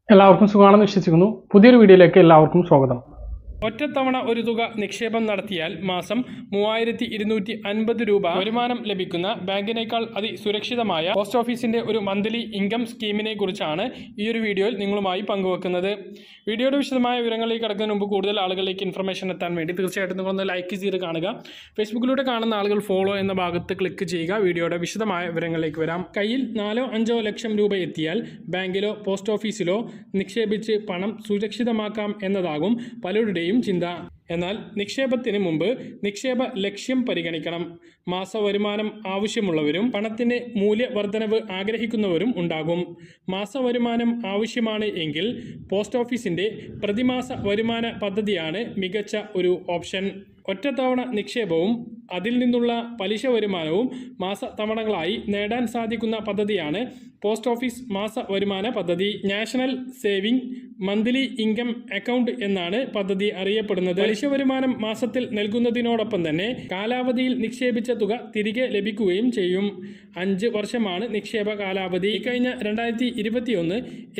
എല്ലാവർക്കും സുഖമാണെന്ന് വിശ്വസിക്കുന്നു. പുതിയൊരു വീഡിയോയിലേക്ക് എല്ലാവർക്കും സ്വാഗതം. ഒറ്റത്തവണ ഒരു തുക നിക്ഷേപം നടത്തിയാൽ മാസം 3250 രൂപ വരുമാനം ലഭിക്കുന്ന ബാങ്കിനേക്കാൾ അതിസുരക്ഷിതമായ പോസ്റ്റ് ഓഫീസിന്റെ ഒരു മന്ത്ലി ഇൻകം സ്കീമിനെ കുറിച്ചാണ് ഈ ഒരു വീഡിയോയിൽ നിങ്ങളുമായി പങ്കുവെക്കുന്നത്. വീഡിയോയുടെ വിശദമായ വിവരങ്ങളിലേക്ക് കടക്കുന്നതിന് മുമ്പ് കൂടുതൽ ആളുകളിലേക്ക് ഇൻഫർമേഷൻ എത്താൻ വേണ്ടി തീർച്ചയായിട്ടും നിങ്ങളൊന്ന് ലൈക്ക് ചെയ്ത് കാണുക. ഫേസ്ബുക്കിലൂടെ കാണുന്ന ആളുകൾ ഫോളോ എന്ന ഭാഗത്ത് ക്ലിക്ക് ചെയ്യുക. വീഡിയോയുടെ വിശദമായ വിവരങ്ങളിലേക്ക് വരാം. കയ്യിൽ 4-5 ലക്ഷം രൂപ എത്തിയാൽ ബാങ്കിലോ പോസ്റ്റ് ഓഫീസിലോ നിക്ഷേപിച്ച് പണം സുരക്ഷിതമാക്കാം എന്നതാകും പലരുടെയും ചിന്ത. എന്നാൽ നിക്ഷേപത്തിന് മുമ്പ് നിക്ഷേപ ലക്ഷ്യം പരിഗണിക്കണം. മാസ വരുമാനം ആവശ്യമുള്ളവരും പണത്തിന് മൂല്യവർദ്ധനവ് ആഗ്രഹിക്കുന്നവരും ഉണ്ടാകും. മാസ വരുമാനം ആവശ്യമാണ് എങ്കിൽ പോസ്റ്റ് ഓഫീസിന്റെ പ്രതിമാസ വരുമാന പദ്ധതിയാണ് മികച്ച ഒരു ഓപ്ഷൻ. ഒറ്റത്തവണ നിക്ഷേപവും അതിൽ നിന്നുള്ള പലിശ വരുമാനവും മാസ തവണകളായി നേടാൻ സാധിക്കുന്ന പദ്ധതിയാണ് പോസ്റ്റ് ഓഫീസ് മാസ വരുമാന പദ്ധതി. National saving monthly income account എന്നാണ് പദ്ധതി അറിയപ്പെടുന്നത്. പലിശ വരുമാനം മാസത്തിൽ നൽകുന്നതിനോടൊപ്പം തന്നെ കാലാവധിയിൽ നിക്ഷേപിച്ച തുക തിരികെ ലഭിക്കുകയും ചെയ്യും. 5 വർഷമാണ് നിക്ഷേപ കാലാവധി. കഴിഞ്ഞ 2021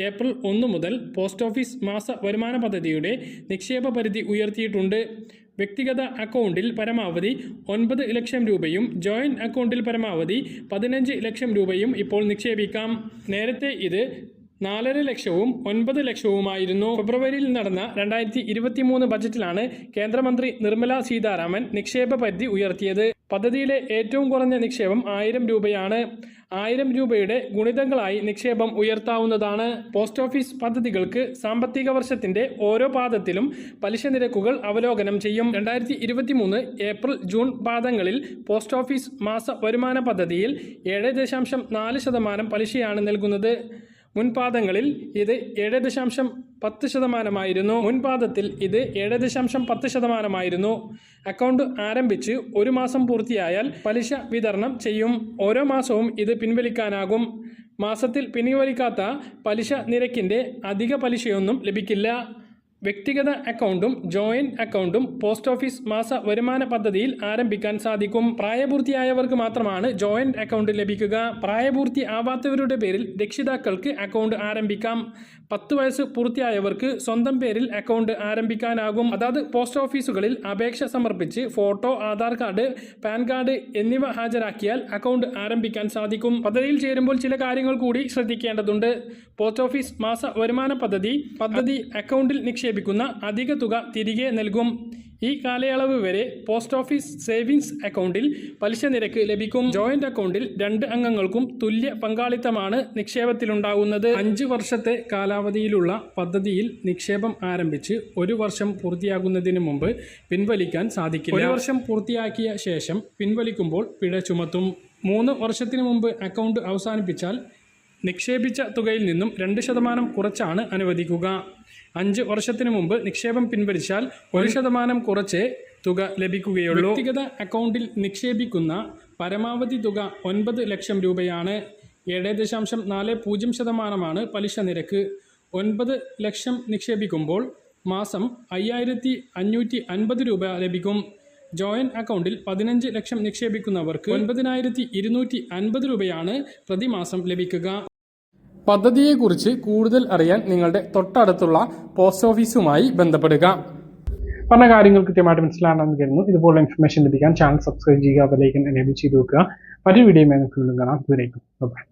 ഏപ്രിൽ 1 മുതൽ പോസ്റ്റ് ഓഫീസ് മാസ വരുമാന പദ്ധതിയുടെ നിക്ഷേപ പരിധി ഉയർത്തിയിട്ടുണ്ട്. വ്യക്തിഗത അക്കൗണ്ടിൽ പരമാവധി 9 ലക്ഷം രൂപയും ജോയിന്റ് അക്കൗണ്ടിൽ പരമാവധി 15 ലക്ഷം രൂപയും ഇപ്പോൾ നിക്ഷേപിക്കാം. നേരത്തെ ഇത് 4.5 ലക്ഷവും 9 ലക്ഷവുമായിരുന്നു. ഫെബ്രുവരിയിൽ നടന്ന 2023 ബജറ്റിലാണ് കേന്ദ്രമന്ത്രി നിർമ്മല സീതാരാമൻ നിക്ഷേപ പരിധി ഉയർത്തിയത്. പദ്ധതിയിലെ ഏറ്റവും കുറഞ്ഞ നിക്ഷേപം 1000 രൂപയാണ്. 1000 രൂപയുടെ ഗുണിതങ്ങളായി നിക്ഷേപം ഉയർത്താവുന്നതാണ്. പോസ്റ്റ് ഓഫീസ് പദ്ധതികൾക്ക് സാമ്പത്തിക വർഷത്തിന്റെ ഓരോ പാദത്തിലും പലിശ നിരക്കുകൾ അവലോകനം ചെയ്യും. 2023 ഏപ്രിൽ ജൂൺ പാദങ്ങളിൽ പോസ്റ്റ് ഓഫീസ് മാസ വരുമാന പദ്ധതിയിൽ 7.4% പലിശയാണ് നൽകുന്നത്. മുൻപാദങ്ങളിൽ ഇത് 7.10%. മുൻപാദത്തിൽ ഇത് 7.10%. അക്കൗണ്ട് ആരംഭിച്ച് 1 മാസം പൂർത്തിയായാൽ പലിശ വിതരണം ചെയ്യും. ഓരോ മാസവും ഇത് പിൻവലിക്കാനാകും. മാസത്തിൽ പിൻവലിക്കാത്ത പലിശ നിരക്കിന്റെ അധിക പലിശയൊന്നും ലഭിക്കില്ല. വ്യക്തിഗത അക്കൗണ്ടും ജോയിന്റ് അക്കൗണ്ടും പോസ്റ്റ് ഓഫീസ് മാസ വരുമാന പദ്ധതിയിൽ ആരംഭിക്കാൻ സാധിക്കും. പ്രായപൂർത്തിയായവർക്ക് മാത്രമാണ് ജോയിന്റ് അക്കൗണ്ട് ലഭിക്കുക. പ്രായപൂർത്തി ആവാത്തവരുടെ പേരിൽ രക്ഷിതാക്കൾക്ക് അക്കൗണ്ട് ആരംഭിക്കാം. 10 വയസ്സ് പൂർത്തിയായവർക്ക് സ്വന്തം പേരിൽ അക്കൗണ്ട് ആരംഭിക്കാനാകും. അതാത് പോസ്റ്റ് ഓഫീസുകളിൽ അപേക്ഷ സമർപ്പിച്ച് photo, Aadhaar card, pan card എന്നിവ ഹാജരാക്കിയാൽ അക്കൗണ്ട് ആരംഭിക്കാൻ സാധിക്കും. പദ്ധതിയിൽ ചേരുമ്പോൾ ചില കാര്യങ്ങൾ കൂടി ശ്രദ്ധിക്കേണ്ടതുണ്ട്. പോസ്റ്റ് ഓഫീസ് മാസ വരുമാന പദ്ധതി അക്കൗണ്ടിൽ നിക്ഷേപിക്കുന്ന അധിക തുക തിരികെ നൽകും. ഈ കാലയളവ് വരെ പോസ്റ്റ് ഓഫീസ് സേവിങ്സ് അക്കൗണ്ടിൽ പലിശ നിരക്ക് ലഭിക്കും. ജോയിന്റ് അക്കൗണ്ടിൽ 2 അംഗങ്ങൾക്കും തുല്യ പങ്കാളിത്തമാണ് നിക്ഷേപത്തിലുണ്ടാകുന്നത്. 5 വർഷത്തെ കാലാവധിയിലുള്ള പദ്ധതിയിൽ നിക്ഷേപം ആരംഭിച്ച് 1 വർഷം പൂർത്തിയാകുന്നതിന് മുമ്പ് പിൻവലിക്കാൻ സാധിക്കില്ല. 1 വർഷം പൂർത്തിയാക്കിയ ശേഷം പിൻവലിക്കുമ്പോൾ പിഴ ചുമത്തും. 3 വർഷത്തിന് മുമ്പ് അക്കൗണ്ട് അവസാനിപ്പിച്ചാൽ നിക്ഷേപിച്ച തുകയിൽ നിന്നും 2% കുറച്ചാണ് അനുവദിക്കുക. 5 വർഷത്തിന് മുമ്പ് നിക്ഷേപം പിൻവലിച്ചാൽ 1% കുറച്ചേ തുക ലഭിക്കുകയുള്ളൂ. വ്യക്തിഗത അക്കൗണ്ടിൽ നിക്ഷേപിക്കുന്ന പരമാവധി തുക 9 ലക്ഷം രൂപയാണ്. 7.40% പലിശ നിരക്ക്. 9 ലക്ഷം നിക്ഷേപിക്കുമ്പോൾ മാസം 5550 രൂപ ലഭിക്കും. ജോയിന്റ് അക്കൗണ്ടിൽ 15 ലക്ഷം നിക്ഷേപിക്കുന്നവർക്ക് 9250 രൂപയാണ് പ്രതിമാസം ലഭിക്കുക. പദ്ധതിയെക്കുറിച്ച് കൂടുതൽ അറിയാൻ നിങ്ങളുടെ തൊട്ടടുത്തുള്ള പോസ്റ്റ് ഓഫീസുമായി ബന്ധപ്പെടുക. പറഞ്ഞ കാര്യങ്ങൾ കൃത്യമായിട്ട് മനസ്സിലാണെന്ന് കരുതുന്നു. ഇതുപോലുള്ള ഇൻഫർമേഷൻ ലഭിക്കാൻ ചാനൽ സബ്സ്ക്രൈബ് ചെയ്യുക, ബെൽ ഐക്കൺ എനേബിൾ ചെയ്ത് വെക്കുക. മറ്റൊരു വീഡിയോയുമായി നമുക്ക് വീണ്ടും കാണാം. ഇതുവരേക്കും ബൈ.